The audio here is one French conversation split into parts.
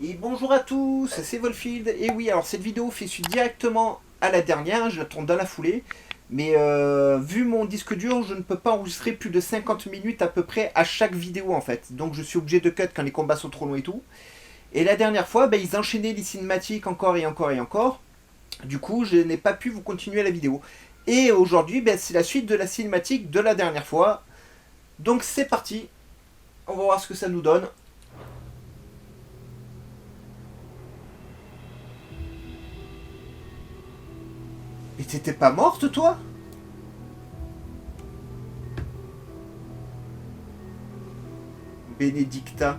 Et bonjour à tous, c'est Wolfield. Et oui, alors cette vidéo fait suite directement à la dernière, je la tourne dans la foulée. Mais vu mon disque dur, je ne peux pas enregistrer plus de 50 minutes à peu près à chaque vidéo en fait. Donc je suis obligé de cut quand les combats sont trop longs et tout. Et la dernière fois, ils enchaînaient les cinématiques encore et encore et encore. Du coup, je n'ai pas pu vous continuer la vidéo. Et aujourd'hui, c'est la suite de la cinématique de la dernière fois. Donc c'est parti, on va voir ce que ça nous donne. Et t'étais pas morte toi? Benedicta.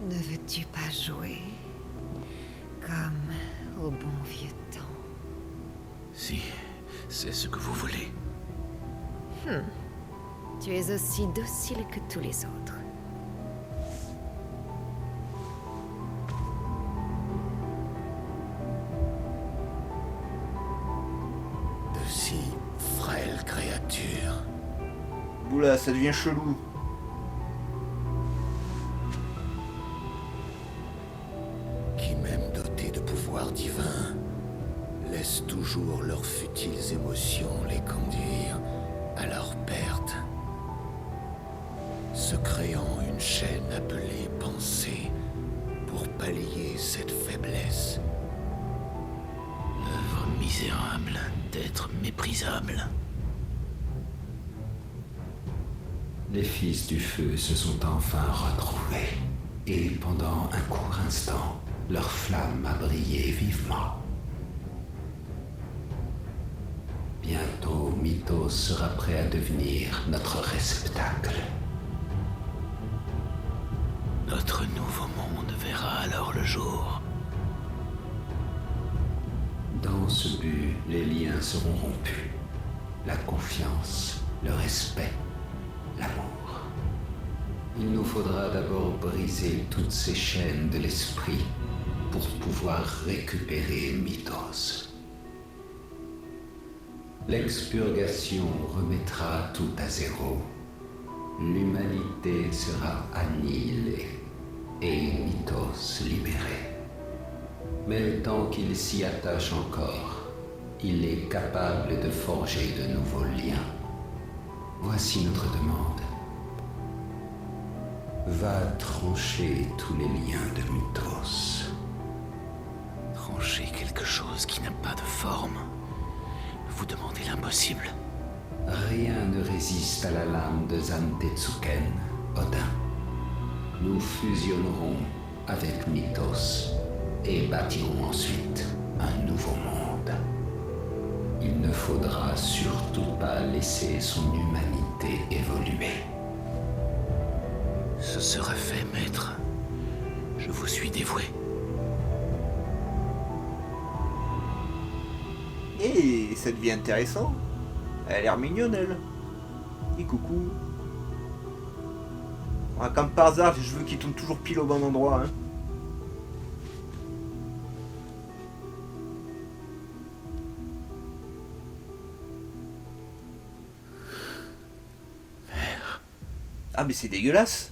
Ne veux-tu pas jouer comme au bon vieux temps? Si, c'est ce que vous voulez. Tu es aussi docile que tous les autres. De si frêles créatures. Oula, ça devient chelou. Qui, même dotés de pouvoirs divins, laissent toujours leurs futiles émotions les conduire à leur perte, se créant une chaîne appelée pensée pour pallier cette faiblesse. Œuvre misérable d'être méprisable. Les fils du feu se sont enfin retrouvés, et pendant un court instant, leur flamme a brillé vivement. Bientôt, Mythos sera prêt à devenir notre réceptacle. Notre nouveau monde verra alors le jour. Dans ce but, les liens seront rompus. La confiance, le respect, l'amour. Il nous faudra d'abord briser toutes ces chaînes de l'esprit pour pouvoir récupérer Mythos. L'expurgation remettra tout à zéro. L'humanité sera annihilée et Mythos libéré. Mais tant qu'il s'y attache encore, il est capable de forger de nouveaux liens. Voici notre demande. Va trancher tous les liens de Mythos. Trancher quelque chose qui n'a pas de forme. Vous demandez l'impossible. Rien ne résiste à la lame de Zantetsuken, Odin. Nous fusionnerons avec Mythos et bâtirons ensuite un nouveau monde. Il ne faudra surtout pas laisser son humanité évoluer. Ce sera fait, maître. Je vous suis dévoué. Et ça devient intéressant. Elle a l'air mignonne, elle. Et coucou. Ah, comme par hasard, je veux qu'il tourne toujours pile au bon endroit. Hein. Mère. Ah, mais c'est dégueulasse.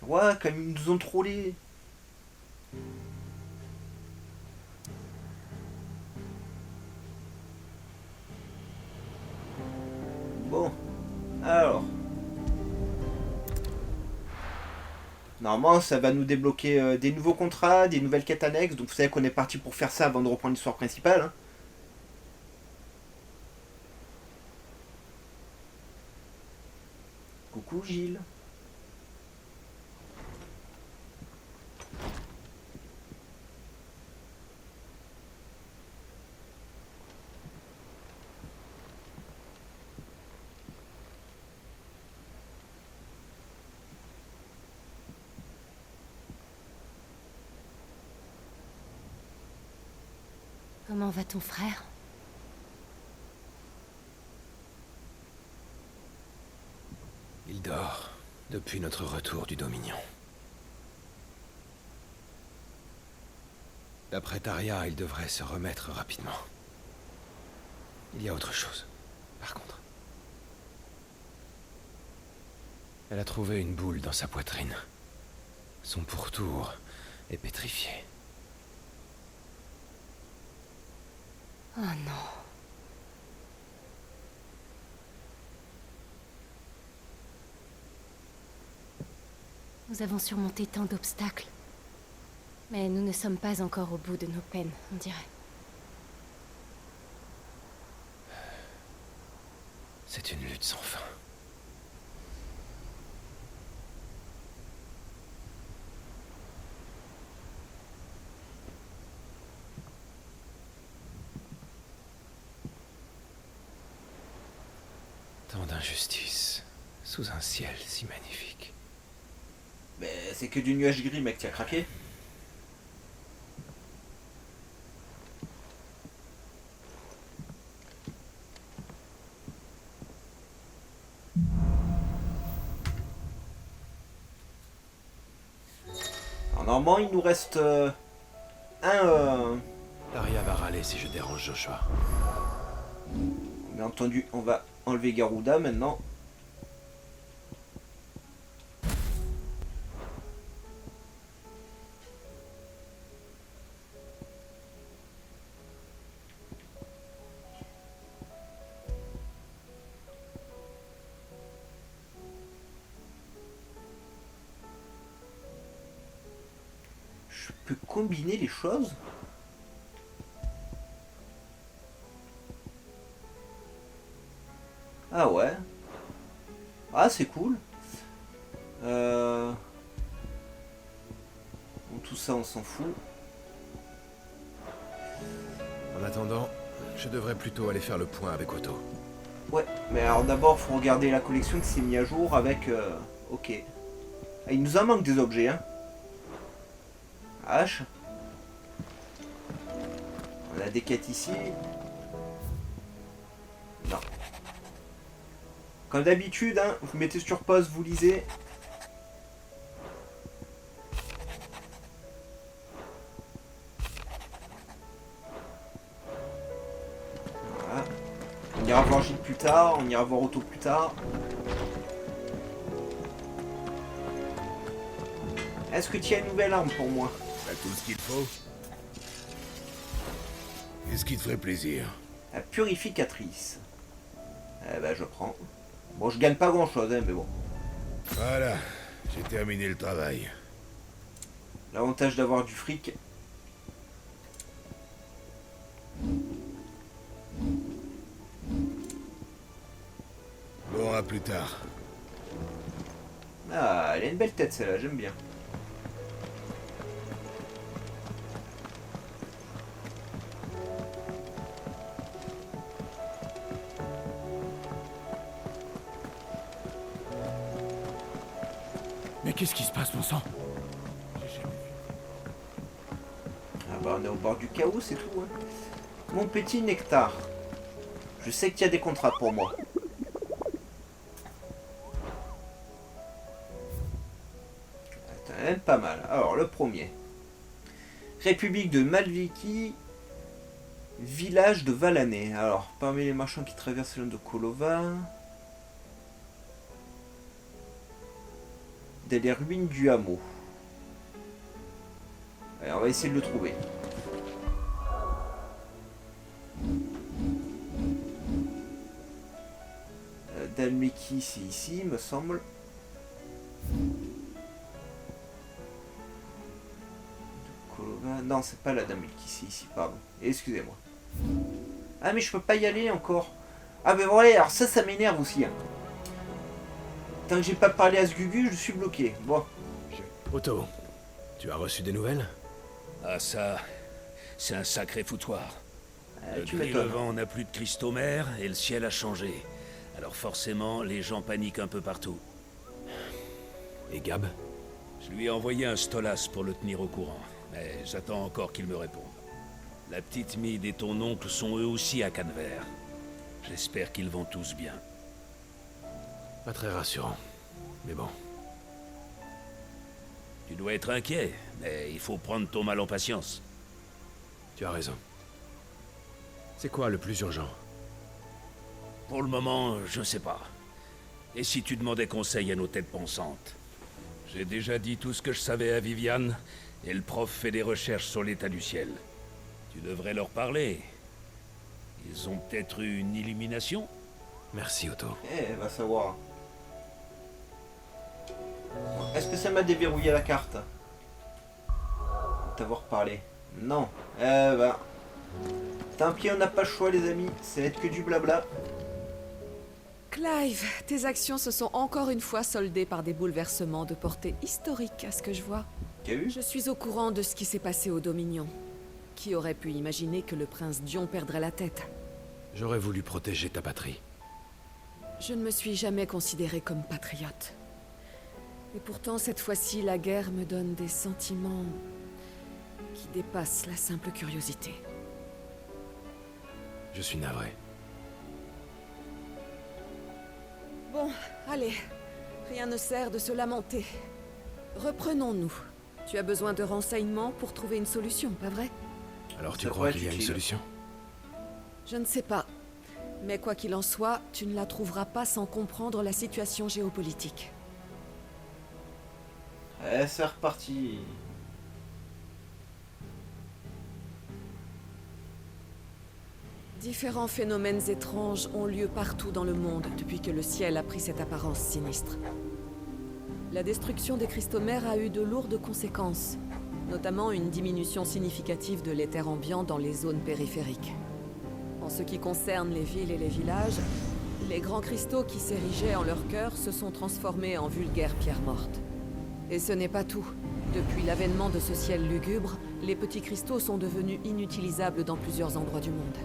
Ouais, comme ils nous ont trollés. Bon, alors. Normalement, ça va nous débloquer des nouveaux contrats, des nouvelles quêtes annexes. Donc vous savez qu'on est parti pour faire ça avant de reprendre l'histoire principale. Hein. Coucou Gilles. Comment va ton frère? Il dort depuis notre retour du Dominion. D'après Taria, il devrait se remettre rapidement. Il y a autre chose, par contre. Elle a trouvé une boule dans sa poitrine. Son pourtour est pétrifié. Oh non. Nous avons surmonté tant d'obstacles. Mais nous ne sommes pas encore au bout de nos peines, on dirait. C'est une lutte sans fin. Tant d'injustice, sous un ciel si magnifique. Mais c'est que du nuage gris, mec, tu as craqué. Alors normalement, il nous reste un... Daria va râler si je dérange Joshua. Bien entendu, on va enlever Garuda maintenant. Je peux combiner les choses? Ah ouais. Ah c'est cool. Bon, tout ça on s'en fout. En attendant, je devrais plutôt aller faire le point avec Otto. Ouais, mais alors d'abord faut regarder la collection qui s'est mise à jour avec... ok. Ah, il nous en manque des objets, hein. H. On a des quêtes ici. Non. Comme d'habitude, hein, vous mettez sur pause, vous lisez. Voilà. On ira voir Gilles plus tard, on ira voir Otto plus tard. Est-ce que tu as une nouvelle arme pour moi? T'as tout ce qu'il faut? Qu'est-ce qui te ferait plaisir? La purificatrice. Eh ben je prends. Bon, je gagne pas grand chose, hein, mais bon. Voilà, j'ai terminé le travail. L'avantage d'avoir du fric. Bon, à plus tard. Ah, elle a une belle tête celle-là, j'aime bien. Mais qu'est-ce qui se passe, mon sang? Ah bah on est au bord du chaos, c'est tout. Hein. Mon petit Nectar. Je sais qu'il y a des contrats pour moi. C'est même pas mal. Alors le premier. République de Malviki. Village de Valané. Alors, parmi les marchands qui traversent l'île de Kolova. Dans les ruines du hameau. Allez, on va essayer de le trouver. Dalmeki, c'est ici, me semble. Kolova. Non, c'est pas la Dalmeki, c'est ici, pardon. Excusez-moi. Ah, mais je peux pas y aller encore. Ah, mais voilà, alors ça m'énerve aussi. Hein. Tant que j'ai pas parlé à ce Gugu, je suis bloqué. Bon. Otto, tu as reçu des nouvelles? Ah ça, c'est un sacré foutoir. Le Tu gris m'étonnes. levant n'a plus de cristaux mers et le ciel a changé. Alors forcément, les gens paniquent un peu partout. Et Gab? Je lui ai envoyé un Stolas pour le tenir au courant, mais j'attends encore qu'il me réponde. La petite Mide et ton oncle sont eux aussi à Canver. J'espère qu'ils vont tous bien. Pas très rassurant. Mais bon. Tu dois être inquiet, mais il faut prendre ton mal en patience. Tu as raison. C'est quoi le plus urgent? Pour le moment, je sais pas. Et si tu demandais conseil à nos têtes pensantes? J'ai déjà dit tout ce que je savais à Viviane, et le prof fait des recherches sur l'état du ciel. Tu devrais leur parler. Ils ont peut-être eu une illumination? Merci, Otto. Eh, va savoir. Est-ce que ça m'a déverrouillé la carte? T'avoir parlé. Non. Eh ben. Tant pis, on n'a pas le choix, les amis. Ça va être que du blabla. Clive, tes actions se sont encore une fois soldées par des bouleversements de portée historique à ce que je vois. T'as vu? Je suis au courant de ce qui s'est passé au Dominion. Qui aurait pu imaginer que le prince Dion perdrait la tête? J'aurais voulu protéger ta patrie. Je ne me suis jamais considérée comme patriote. Et pourtant, cette fois-ci, la guerre me donne des sentiments qui dépassent la simple curiosité. Je suis navré. Bon, allez. Rien ne sert de se lamenter. Reprenons-nous. Tu as besoin de renseignements pour trouver une solution, pas vrai? Alors tu Ça crois pourrait qu'il y a être une utile. solution? Je ne sais pas. Mais quoi qu'il en soit, tu ne la trouveras pas sans comprendre la situation géopolitique. Eh, c'est reparti. Différents phénomènes étranges ont lieu partout dans le monde depuis que le ciel a pris cette apparence sinistre. La destruction des cristaux mers a eu de lourdes conséquences, notamment une diminution significative de l'éther ambiant dans les zones périphériques. En ce qui concerne les villes et les villages, les grands cristaux qui s'érigeaient en leur cœur se sont transformés en vulgaires pierres mortes. Et ce n'est pas tout. Depuis l'avènement de ce ciel lugubre, les petits cristaux sont devenus inutilisables dans plusieurs endroits du monde.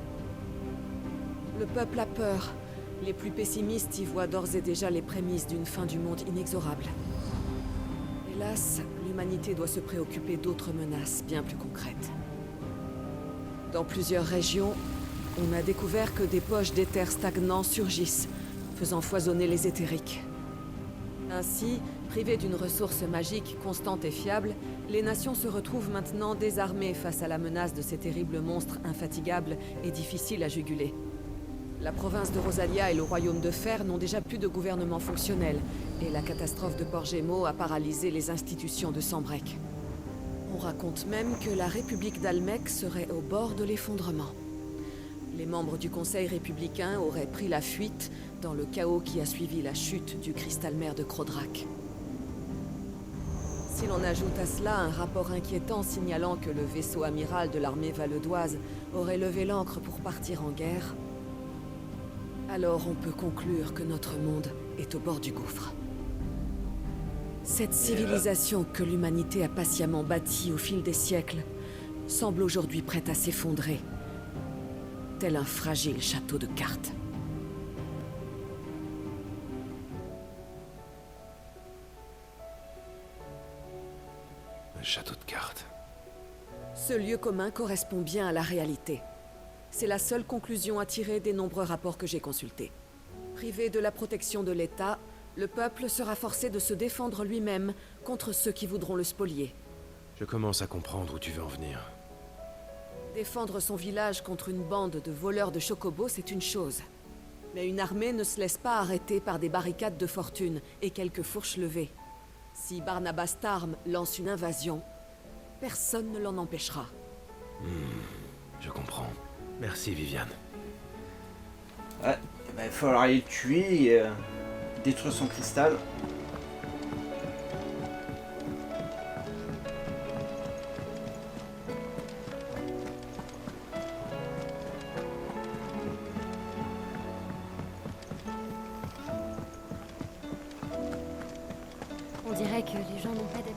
Le peuple a peur. Les plus pessimistes y voient d'ores et déjà les prémices d'une fin du monde inexorable. Hélas, l'humanité doit se préoccuper d'autres menaces bien plus concrètes. Dans plusieurs régions, on a découvert que des poches d'éther stagnants surgissent, faisant foisonner les éthériques. Ainsi, privées d'une ressource magique constante et fiable, les nations se retrouvent maintenant désarmées face à la menace de ces terribles monstres infatigables et difficiles à juguler. La province de Rosalia et le royaume de Fer n'ont déjà plus de gouvernement fonctionnel, et la catastrophe de Port-Gémeaux a paralysé les institutions de Sanbreque. On raconte même que la République d'Almec serait au bord de l'effondrement. Les membres du Conseil républicain auraient pris la fuite dans le chaos qui a suivi la chute du cristal-mer de Crodrak. Si l'on ajoute à cela un rapport inquiétant signalant que le vaisseau amiral de l'armée valedoise aurait levé l'ancre pour partir en guerre, alors on peut conclure que notre monde est au bord du gouffre. Cette civilisation que l'humanité a patiemment bâtie au fil des siècles semble aujourd'hui prête à s'effondrer, tel un fragile château de cartes. Un château de cartes. Ce lieu commun correspond bien à la réalité. C'est la seule conclusion à tirer des nombreux rapports que j'ai consultés. Privé de la protection de l'État, le peuple sera forcé de se défendre lui-même contre ceux qui voudront le spolier. Je commence à comprendre où tu veux en venir. Défendre son village contre une bande de voleurs de chocobos, c'est une chose. Mais une armée ne se laisse pas arrêter par des barricades de fortune et quelques fourches levées. Si Barnabas Tarm lance une invasion, personne ne l'en empêchera. Je comprends. Merci, Viviane. Ouais, eh ben, il va falloir aller le tuer et détruire son cristal. On dirait que les gens n'ont pas d'appétit.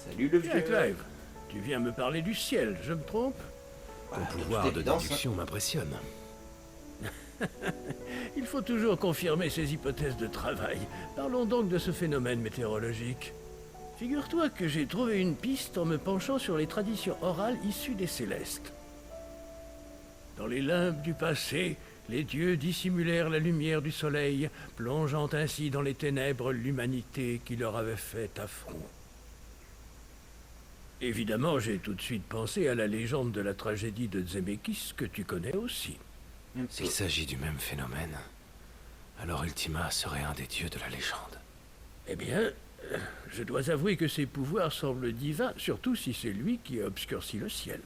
Salut le Tiens, vieux. Clive, tu viens me parler du ciel, je me trompe? Ton de pouvoir toute de évidence, déduction m'impressionne. Il faut toujours confirmer ses hypothèses de travail. Parlons donc de ce phénomène météorologique. Figure-toi que j'ai trouvé une piste en me penchant sur les traditions orales issues des Célestes. Dans les limbes du passé, les dieux dissimulèrent la lumière du soleil, plongeant ainsi dans les ténèbres l'humanité qui leur avait fait affront. Évidemment, j'ai tout de suite pensé à la légende de la tragédie de Zemeckis que tu connais aussi. S'il s'agit du même phénomène, alors Ultima serait un des dieux de la légende. Eh bien, je dois avouer que ses pouvoirs semblent divins, surtout si c'est lui qui a obscurci le ciel.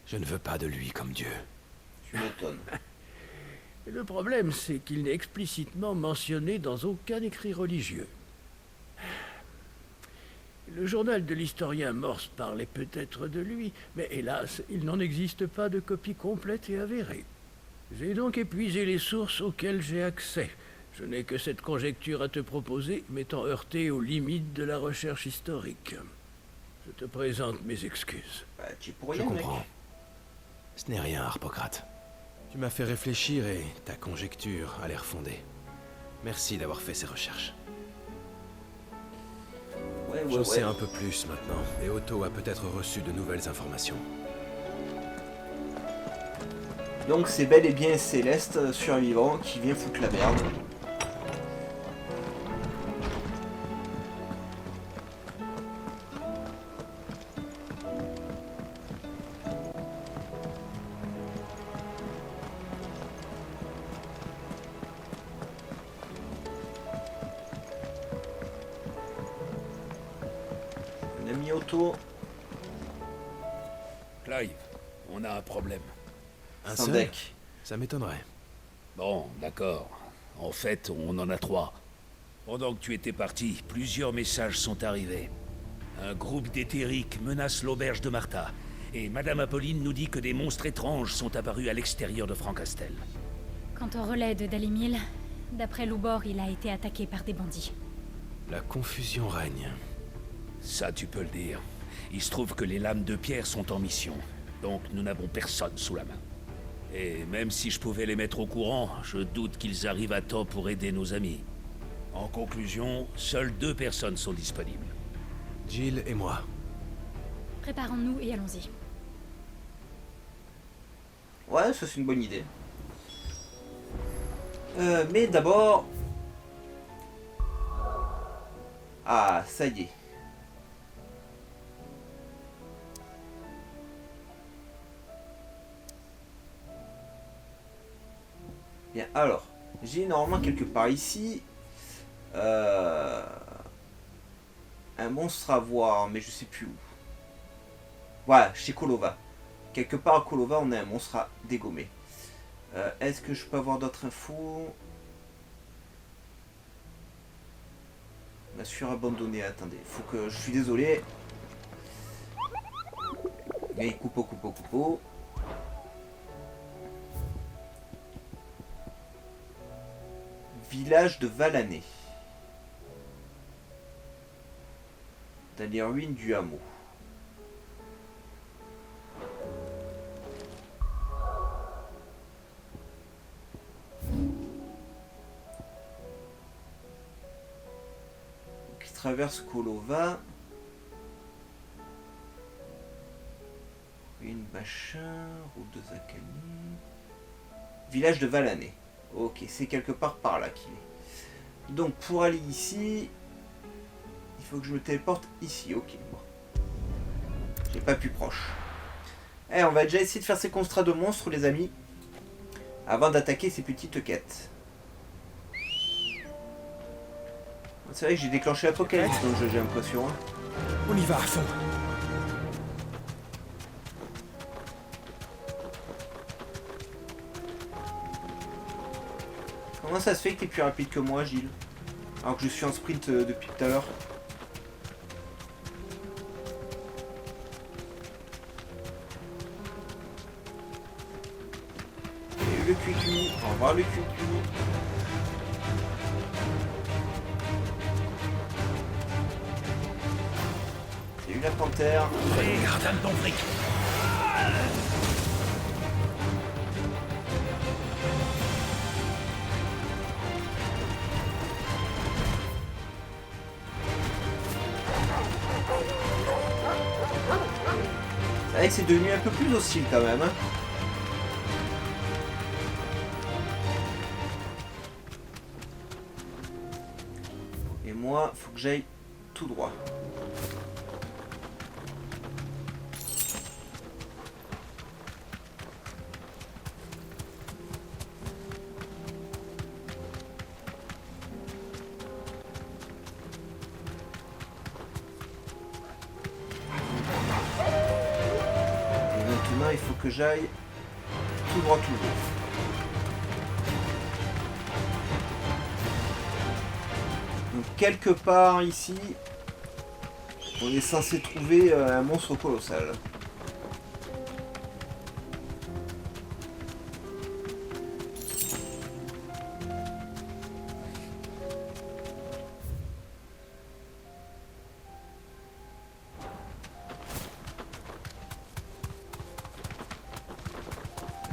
Je ne veux pas de lui comme dieu. Tu m'étonnes. Et le problème, c'est qu'il n'est explicitement mentionné dans aucun écrit religieux. Le journal de l'historien Morse parlait peut-être de lui, mais hélas, il n'en existe pas de copie complète et avérée. J'ai donc épuisé les sources auxquelles j'ai accès. Je n'ai que cette conjecture à te proposer, m'étant heurté aux limites de la recherche historique. Je te présente mes excuses. Bah, tu es pour Je rien, mec. comprends. Ce n'est rien, Harpocrate. Tu m'as fait réfléchir et ta conjecture a l'air fondée. Merci d'avoir fait ces recherches. Ouais, J'en sais un peu plus maintenant, et Otto a peut-être reçu de nouvelles informations. Donc c'est bel et bien Céleste, survivant, qui vient foutre la merde. Un ami Otto, Clive, on a un problème. Un sans seul deck. Ça m'étonnerait. Bon, d'accord. En fait, on en a 3. Pendant que tu étais parti, plusieurs messages sont arrivés. Un groupe d'éthériques menace l'auberge de Martha. Et Madame Apolline nous dit que des monstres étranges sont apparus à l'extérieur de Francastel. Quant au relais de Dalimil, d'après Loubor, il a été attaqué par des bandits. La confusion règne. Ça, tu peux le dire. Il se trouve que les lames de pierre sont en mission. Donc nous n'avons personne sous la main. Et même si je pouvais les mettre au courant, je doute qu'ils arrivent à temps pour aider nos amis. En conclusion, seules 2 personnes sont disponibles. Jill et moi. Préparons-nous et allons-y. Ouais, ça c'est une bonne idée. Mais d'abord... Ah, ça y est. Bien, alors, j'ai normalement quelque part ici un monstre à voir, mais je sais plus où. Voilà, chez Kolova. Quelque part à Kolova, on a un monstre à dégommer. Est-ce que je peux avoir d'autres infos? La surabandonnée, attendez, faut que... Je suis désolé. Mais coupo. Village de Valané. Dans les ruines du hameau. Qui traverse Kolova. Ruine machin, route de Zakani. Village de Valané. Ok, c'est quelque part par là qu'il est. Donc pour aller ici, il faut que je me téléporte ici. Ok, bon. J'ai pas plus proche. Eh, on va déjà essayer de faire ces constats de monstres, les amis, avant d'attaquer ces petites quêtes. C'est vrai que j'ai déclenché l'Apocalypse dans le jeu, j'ai l'impression. Hein. On y va à fond. Comment ça se fait que t'es plus rapide que moi, Gilles? Alors que je suis en sprint depuis tout à l'heure. J'ai eu le cuicui. Au revoir le cuicui. J'ai eu la panthère. Garde ton fric. C'est vrai que c'est devenu un peu plus hostile quand même. Hein. Et moi, faut que j'aille tout droit. il faut que j'aille tout droit, tout droit. Donc quelque part ici, on est censé trouver un monstre colossal.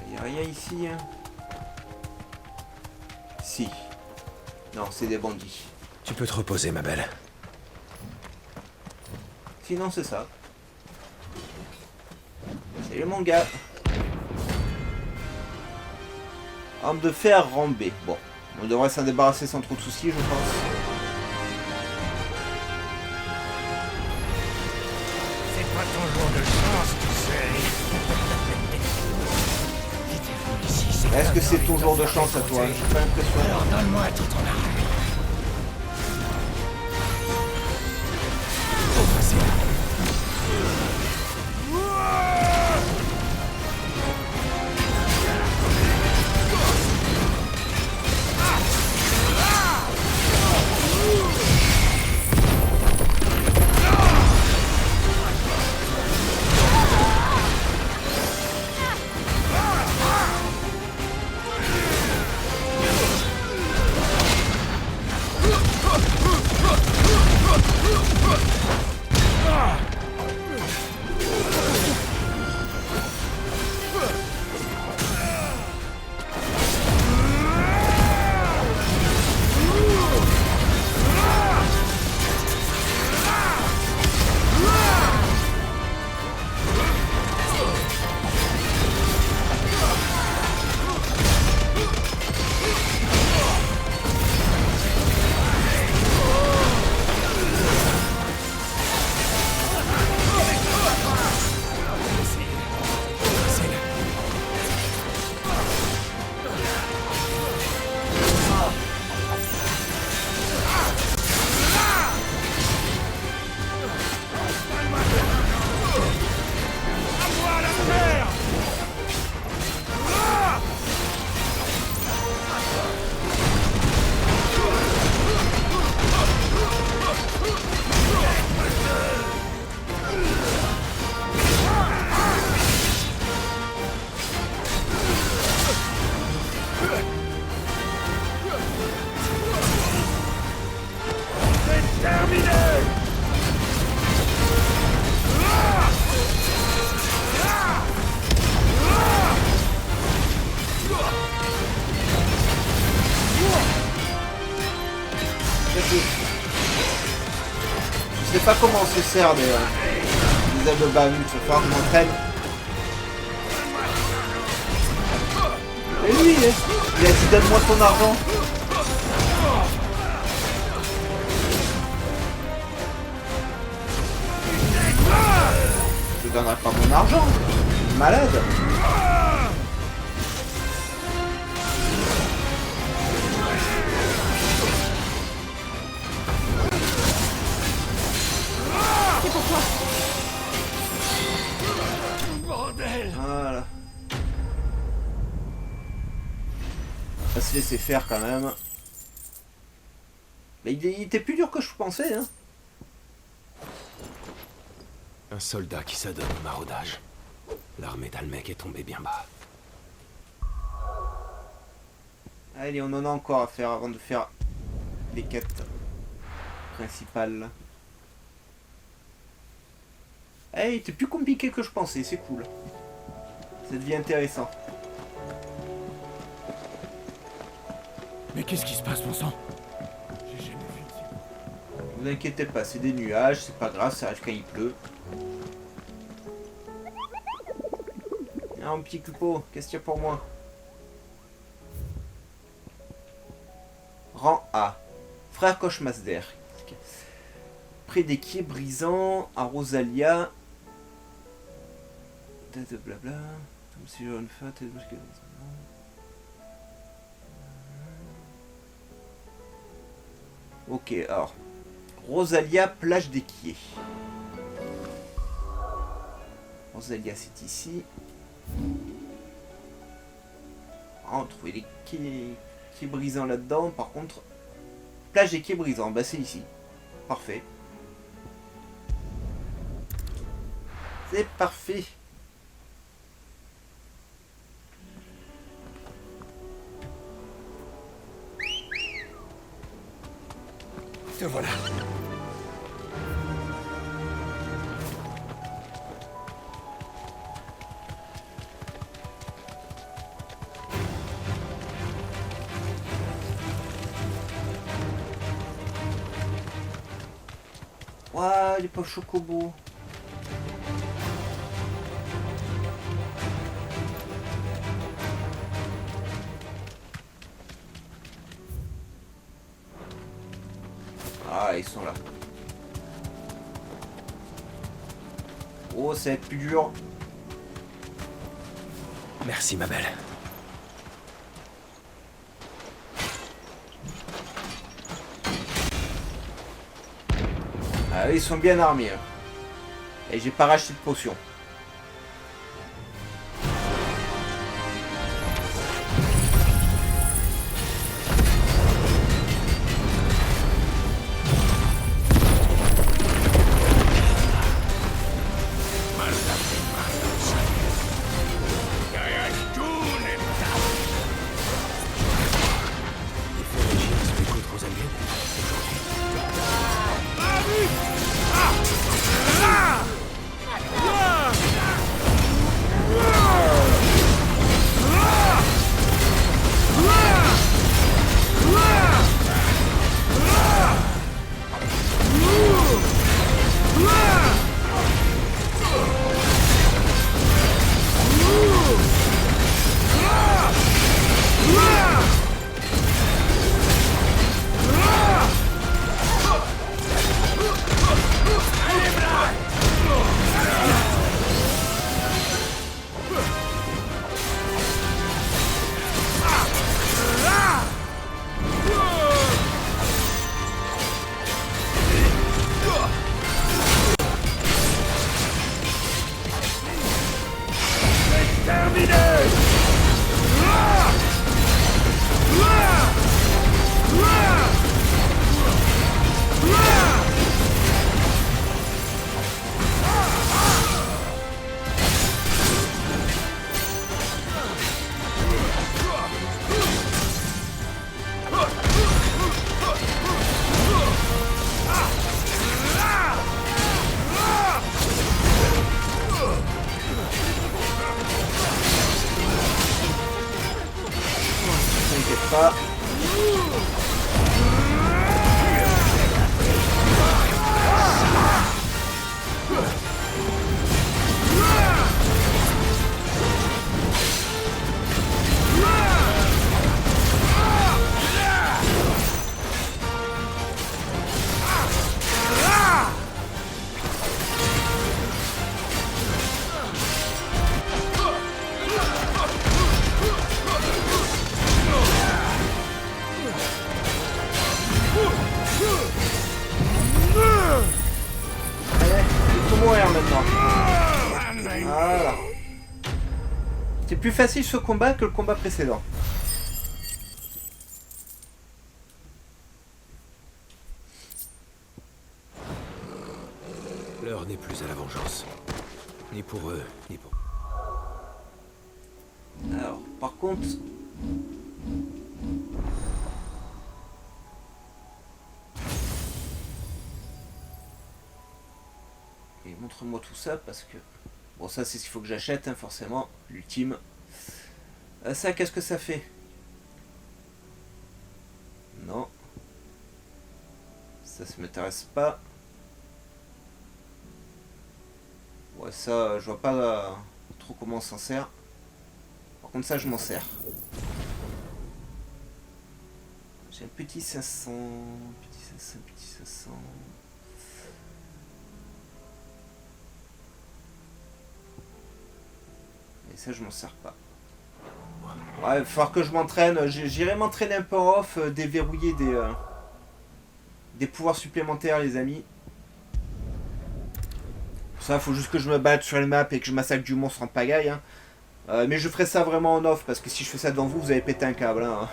Il n'y a rien ici, hein. Si. Non, c'est des bandits. Tu peux te reposer, ma belle. Sinon, c'est ça. Salut mon gars. Arme de fer rambée. Bon, on devrait s'en débarrasser sans trop de soucis, je pense. C'est pas ton jour de chance, tu sais. Est-ce que c'est ton jour de chance à toi? J'ai pas l'impression. Alors donne-moi tout ton argent. Je sais pas comment on se sert des ailes de bavure, ce soir je m'entraîne. Et lui, il a dit donne-moi ton argent. Je te donnerai pas mon argent. Malade. C'est pour toi. Bordel! Voilà. On va se laisser faire quand même. Mais il était plus dur que je pensais, hein. Un soldat qui s'adonne au maraudage. L'armée d'Almec est tombée bien bas. Allez, on en a encore à faire avant de faire les quêtes principales. Eh, il était plus compliqué que je pensais, c'est cool. Ça devient intéressant. Mais qu'est-ce qui se passe, mon sang? J'ai jamais vu ici. Ne vous inquiétez pas, c'est des nuages, c'est pas grave, ça arrive quand il pleut. Ah, mon petit Cupo, qu'est-ce qu'il y a pour moi? Rang A. Frère Kochmasder. Près des quais brisants, à Rosalia. Blabla. Comme si j'aurais une fête. Ok, alors. Rosalia, plage des quais. Rosalia, c'est ici. Ah, on trouvait les quais brisants là-dedans. Par contre, plage et quais brisants, bah c'est ici. Parfait. C'est parfait. Te voilà. Ouah, les pauvres chocobos. Ah, ils sont là. Oh, ça va être plus dur. Merci, ma belle. Ah, ils sont bien armés. Hein. Et j'ai pas racheté de potion. Pas. Voilà. C'est plus facile ce combat que le combat précédent. L'heure n'est plus à la vengeance. Ni pour eux, ni pour... Alors, par contre... Et montre-moi tout ça parce que... Bon, ça c'est ce qu'il faut que j'achète, hein, forcément. L'ultime. Ça, qu'est-ce que ça fait? Non. Ça m'intéresse pas. Ouais, ça, je vois pas trop comment on s'en sert. Par contre, ça, je m'en sers. J'ai un petit 500... Petit 500... Et ça, je m'en sers pas. Ouais, il va falloir que je m'entraîne. J'irai m'entraîner un peu en off, déverrouiller des pouvoirs supplémentaires, les amis. Pour ça, il faut juste que je me batte sur les maps et que je massacre du monstre en pagaille. Hein. Mais je ferai ça vraiment en off, parce que si je fais ça devant vous, vous allez péter un câble. Hein.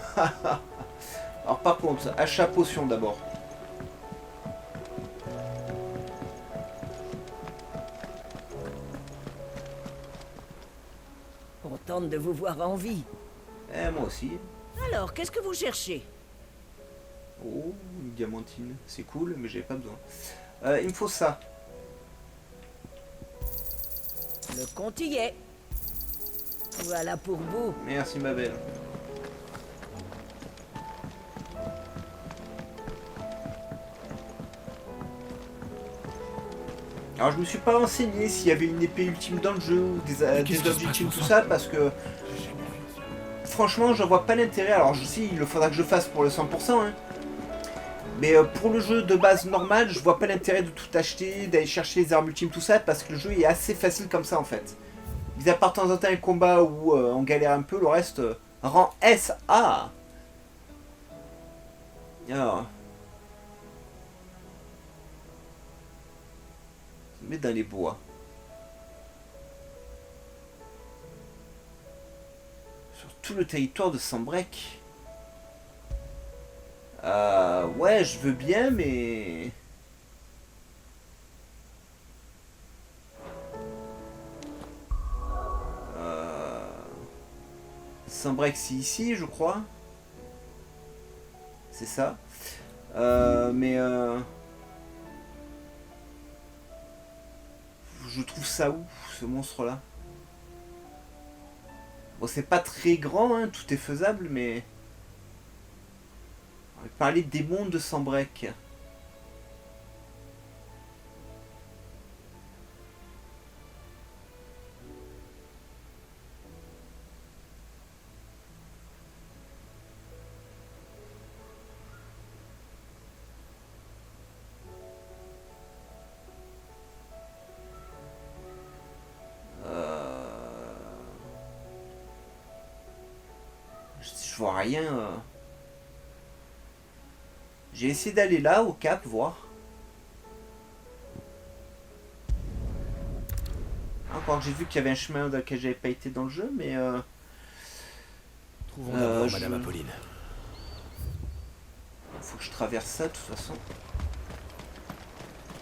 Alors par contre, achat potion d'abord. Contente de vous voir en vie. Moi aussi. Alors, qu'est-ce que vous cherchez? Oh, une diamantine. C'est cool, mais j'avais pas besoin. Il me faut ça. Le compte y est. Voilà pour vous. Merci ma belle. Alors je me suis pas renseigné s'il y avait une épée ultime dans le jeu ou des objectifs tout ça parce que franchement j'en vois pas l'intérêt. Alors je sais il faudra que je fasse pour le 100% hein. Mais pour le jeu de base normal je vois pas l'intérêt de tout acheter, d'aller chercher les armes ultimes tout ça parce que le jeu est assez facile comme ça en fait. Mis à part de temps en temps un combat où on galère un peu, le reste rang SA. Alors mais dans les bois. Sur tout le territoire de Sanbreque. Ouais, je veux bien, mais... Sanbreque, c'est ici, je crois. C'est ça. Mais... Je trouve ça où, ce monstre-là? Bon, c'est pas très grand, hein, tout est faisable, mais... On va parler des mondes de Sanbreque. Je vois rien. J'ai essayé d'aller là, au cap, voir. Encore que j'ai vu qu'il y avait un chemin dans lequel j'avais pas été dans le jeu, mais... Trouvons d'abord Madame Apolline. Faut que je traverse ça, de toute façon.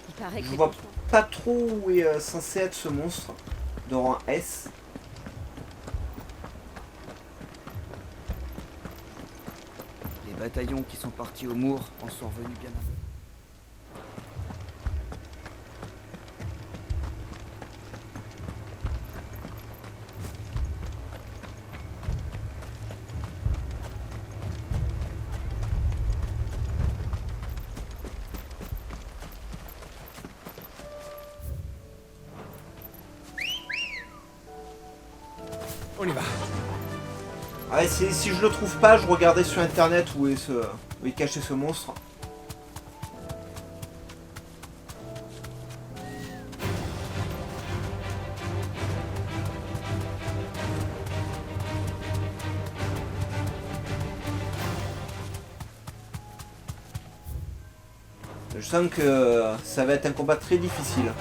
Il paraît que Je vois pas trop où est censé être ce monstre de rang S. Les bataillons qui sont partis au Mour en sont revenus bien avant. On y va. Ouais, si je le trouve pas, je regardais sur internet où est caché ce monstre. Je sens que ça va être un combat très difficile.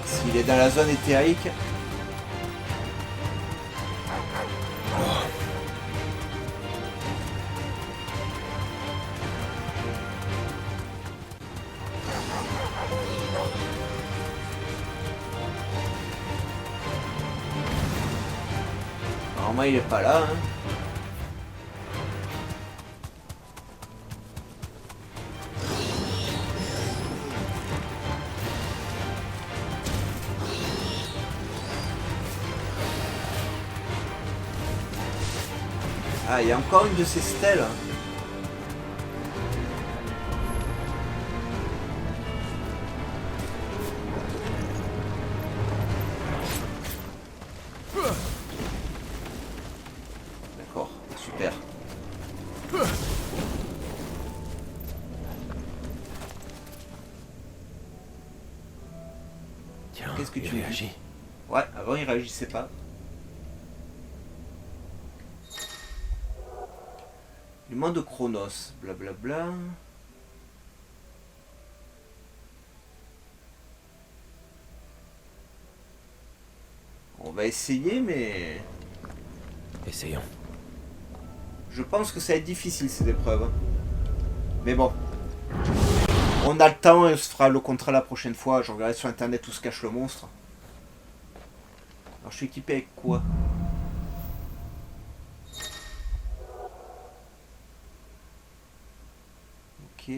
S'il est dans la zone éthérique. Normalement il est pas là, hein. Ah, il y a encore une de ces stèles. D'accord, super. Tiens, Qu'est-ce que il tu réagit. Ouais, avant il réagissait pas. L'humain de Chronos, blablabla. va essayer, mais... Essayons. Je pense que ça va être difficile, ces épreuves. Hein. Mais bon. On a le temps et on se fera le contrat la prochaine fois. Je regarderai sur internet où se cache le monstre. Alors je suis équipé avec quoi? Ok.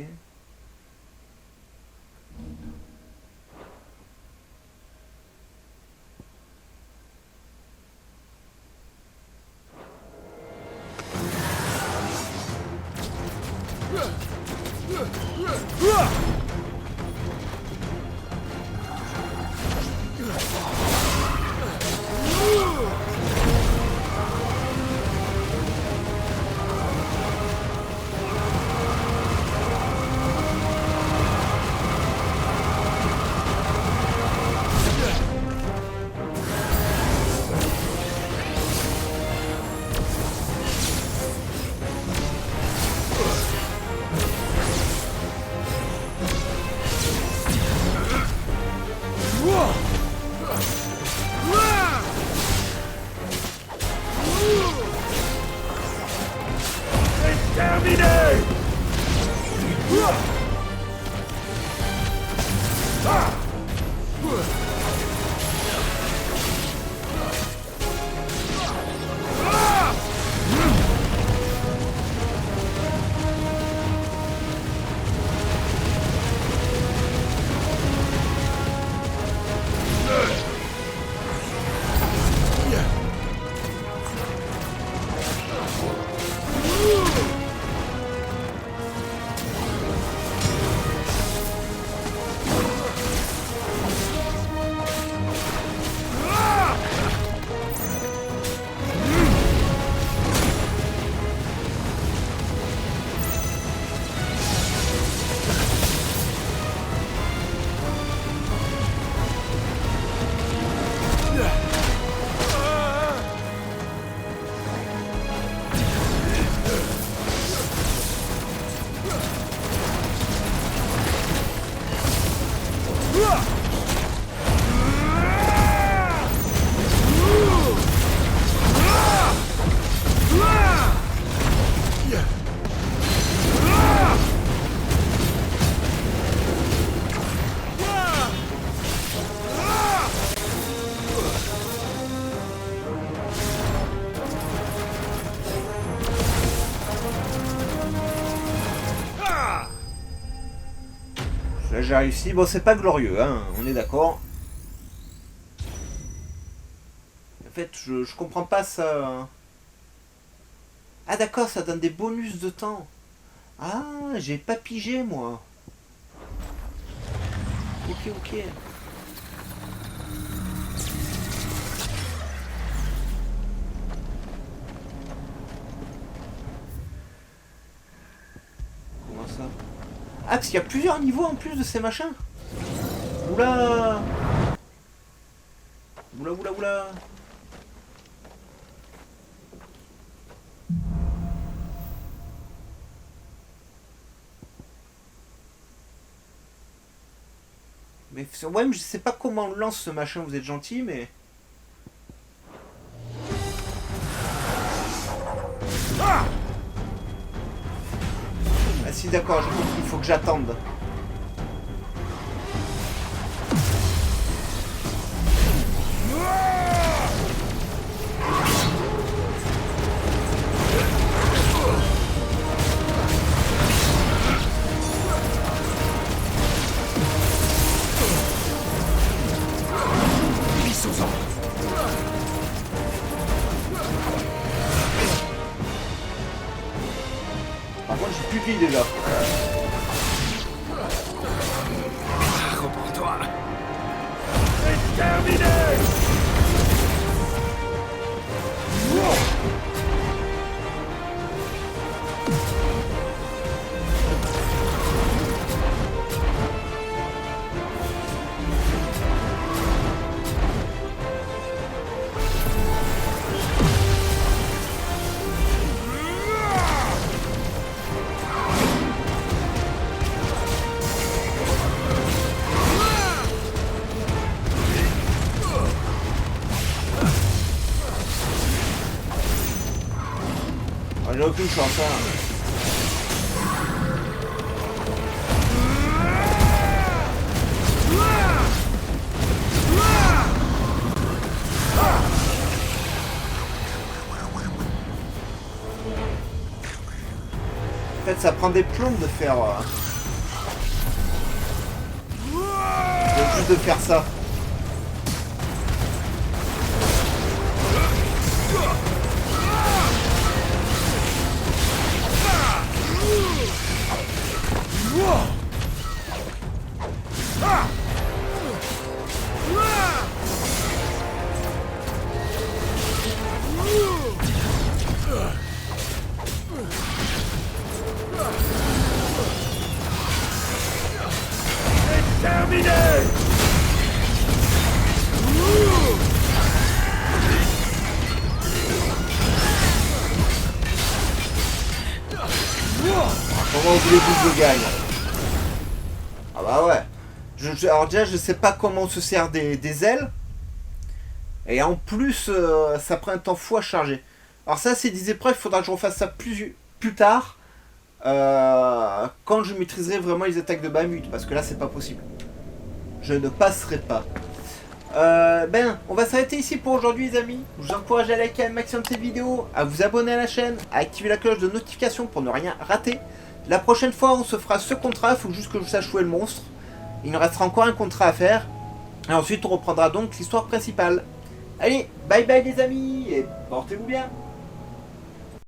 Là j'ai réussi. Bon, c'est pas glorieux, hein, on est d'accord. En fait, je comprends pas ça. Ah d'accord, ça donne des bonus de temps. Ah, j'ai pas pigé moi. Ok, ok. Comment ça? Ah, parce qu'il y a plusieurs niveaux en plus de ces machins. Oula. Oula, oula, oula. Mais ouais, mais je sais pas comment on lance ce machin, vous êtes gentil, mais... Ah, si, d'accord, j'ai compris, il faut que j'attende. Par contre, j'ai plus de vie déjà. Reprends-toi. C'est terminé. aucune chance, hein. En fait, ça prend des plombs de faire... juste de faire ça. Terminé! Comment voulez-vous que je gagne? Ah bah ouais. Alors déjà, je sais pas comment on se sert des ailes. Et en plus, ça prend un temps fou à charger. Alors ça, c'est des épreuves, il faudra que je refasse ça plus tard. Quand je maîtriserai vraiment les attaques de Bahamut. Parce que là, c'est pas possible. Je ne passerai pas. On va s'arrêter ici pour aujourd'hui, les amis. Je vous encourage à liker un maximum cette vidéo, à vous abonner à la chaîne, à activer la cloche de notification pour ne rien rater. La prochaine fois, on se fera ce contrat. Il faut juste que je sache où est le monstre. Il nous restera encore un contrat à faire. Et ensuite, on reprendra donc l'histoire principale. Allez, bye bye les amis, et portez-vous bien.